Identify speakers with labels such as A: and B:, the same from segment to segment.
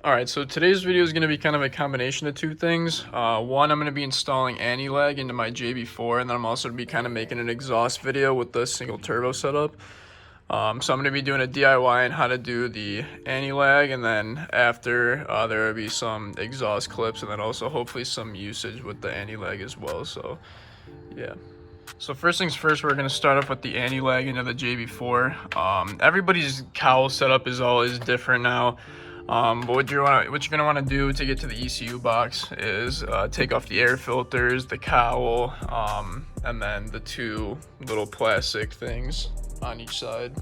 A: Alright, so today's video is going to be kind of a combination of two things. One, I'm going to be installing AntiLag into my JB4, and then I'm also going to be kind of making an exhaust video with the single turbo setup. So I'm going to be doing a DIY on how to do the AntiLag, and then after there will be some exhaust clips, and then also hopefully some usage with the AntiLag as well. So yeah. So first things first, we're going to start off with the AntiLag into the JB4. Everybody's cowl setup is different now. But what you're gonna want to do to get to the ECU box is take off the air filters, the cowl, and then the two little plastic things on each side.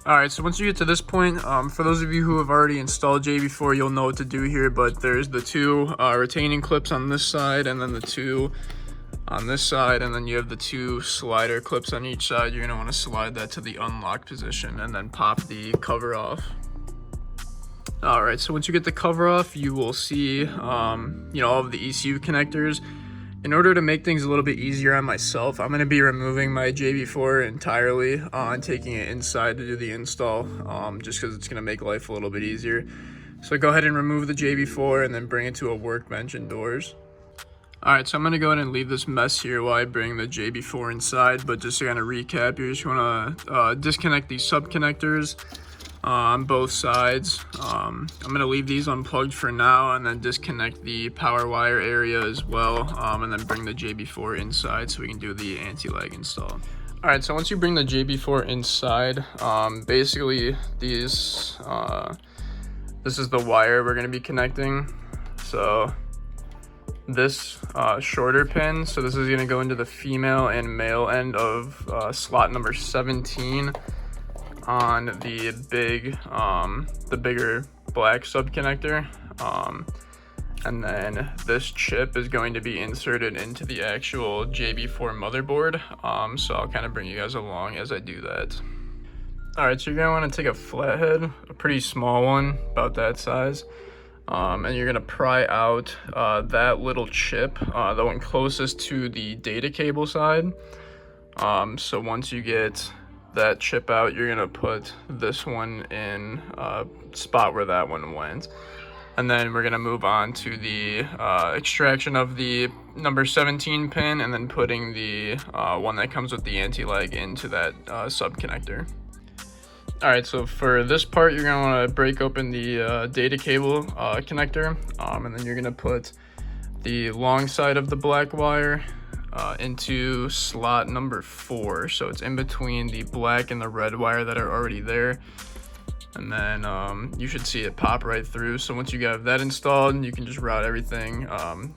A: Alright, so once you get to this point, for those of you who have already installed JB4, you'll know what to do here, but there's the two retaining clips on this side, and then the two on this side, and then you have the two slider clips on each side. You're gonna want to slide that to the unlock position and then pop the cover off. Alright, so once you get the cover off, you will see all of the ECU connectors. In order to make things a little bit easier on myself, I'm going to be removing my JB4 entirely and taking it inside to do the install, just because it's going to make life a little bit easier. So go ahead and remove the JB4 and then bring it to a workbench indoors. Alright, so I'm going to go ahead and leave this mess here while I bring the JB4 inside, but just to kind of recap, you just want to disconnect these sub connectors on both sides. I'm going to leave these unplugged for now and then disconnect the power wire area as well, and then bring the JB4 inside so we can do the AntiLag install. Alright, so once you bring the JB4 inside, basically this is the wire we're going to be connecting. So this shorter pin, so this is going to go into the female and male end of slot number 17 on the bigger black sub connector, and then this chip is going to be inserted into the actual JB4 motherboard. So I'll kind of bring you guys along as I do that. Alright, so you're gonna want to take a flathead, a pretty small one, about that size, and you're gonna pry out that little chip, the one closest to the data cable side. So once you get that chip out, you're gonna put this one in a spot where that one went, and then we're gonna move on to the extraction of the number 17 pin, and then putting the one that comes with the AntiLag into that sub connector. Alright, so for this part, you're gonna want to break open the data cable connector, and then you're gonna put the long side of the black wire into slot number 4, so it's in between the black and the red wire that are already there, and then you should see it pop right through. So once you have that installed, you can just route everything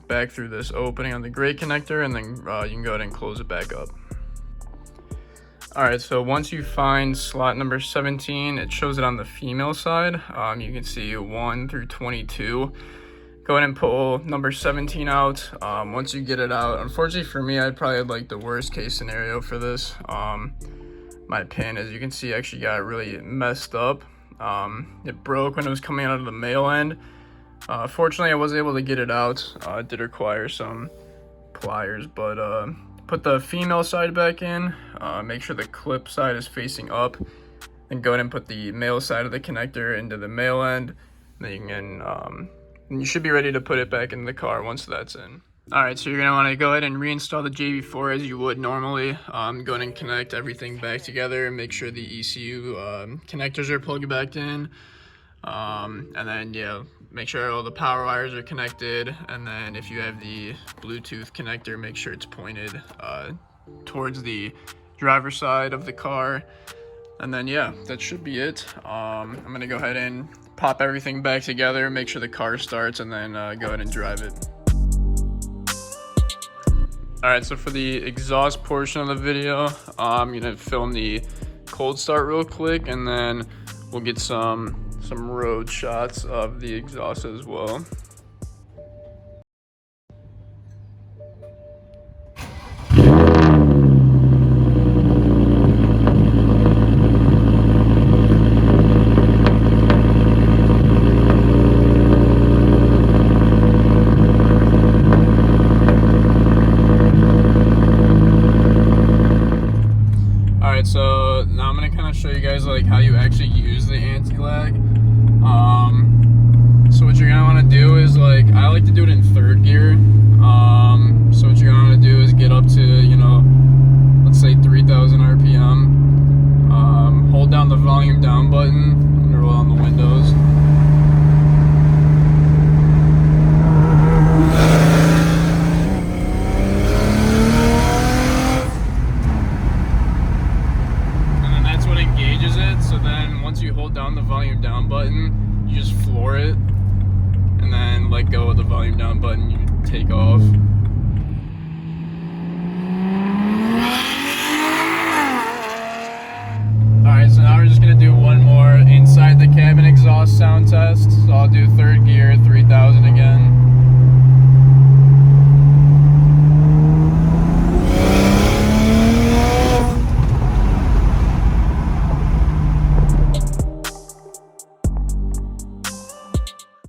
A: back through this opening on the gray connector, and then you can go ahead and close it back up. Alright, so once you find slot number 17, it shows it on the female side. You can see 1 through 22. Go ahead and pull number 17 out. Once you get it out, unfortunately for me, I'd probably like the worst case scenario for this. My pin, as you can see, actually got really messed up. It broke when it was coming out of the male end. Fortunately, I was able to get it out. It did require some pliers, but put the female side back in. Make sure the clip side is facing up. Then go ahead and put the male side of the connector into the male end. Then you can and you should be ready to put it back in the car once that's in. Alright, so you're going to want to go ahead and reinstall the JB4 as you would normally. Go ahead and connect everything back together and make sure the ECU connectors are plugged back in. And then, make sure all the power wires are connected. And then if you have the Bluetooth connector, make sure it's pointed towards the driver's side of the car. And then, that should be it. I'm going to go ahead and pop everything back together, make sure the car starts, and then go ahead and drive it. Alright, so for the exhaust portion of the video, I'm gonna film the cold start real quick, and then we'll get some road shots of the exhaust as well. So now I'm gonna kind of show you guys like how you actually use the AntiLag. down the volume down button, you just floor it, and then let go of the volume down button, you take off.